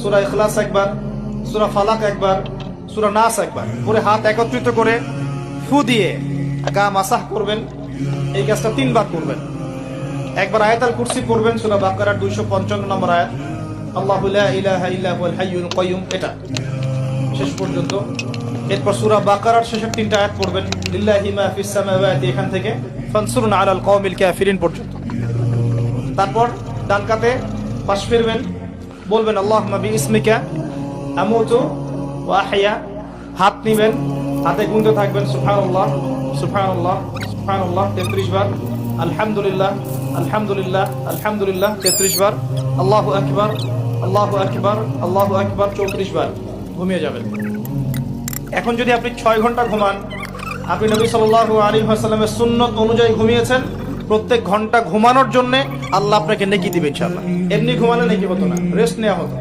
সূরা ইখলাস একবার, সূরা ফালাক একবার, সূরা নাস একবার পরে হাত একত্রিত করে ফু দিয়ে গা মাসাহ করবেন। এই কাজটা 3 বার করবেন। একবার আয়াতুল কুরসি পড়বেন, সূরা বাকারার 255 নম্বর আয়াত, আল্লাহু লা ইলাহা ইল্লা হুয়াল হাইয়ুল কাইয়ুম, এটা শেষ পর্যন্ত। এরপর সূরা বাকারার শেষের 3টা আয়াত পড়বেন, লিল্লাহি মা ফিস সামাওয়াতি, এখান থেকে ফানসুরনা আলাল কওমিল কাফিরিন পর্যন্ত। তারপর ডান কাতে পাশ ফিরবেন, বলবেন আল্লাহুম্মা বিইসমিকা আমুতু ওয়া আহইয়া। হাত নিবেন, হাতে গুনতে থাকবেন সুবহানাল্লাহ সুবহানাল্লাহ সুবহানাল্লাহ 33 বার, আলহামদুলিল্লাহ আলহামদুলিল্লাহ আলহামদুলিল্লাহ 33 বার, আল্লাহু আকবার আল্লাহু আকবার আল্লাহু আকবার 34 বার। ঘুমিয়ে যাবেন। এখন যদি আপনি 6 ঘন্টা ঘুমান, আপনি নবী সাল্লাল্লাহু আলাইহি ওয়াসাল্লামের সুন্নত অনুযায়ী ঘুমিয়েছেন, প্রত্যেক ঘন্টা ঘুমানোর জন্য আল্লাহ আপনাকে নেকি দিবে ইনশাআল্লাহ। এমনি ঘুমালে নেকি হতো না, রেস্ট নেওয়া হতো।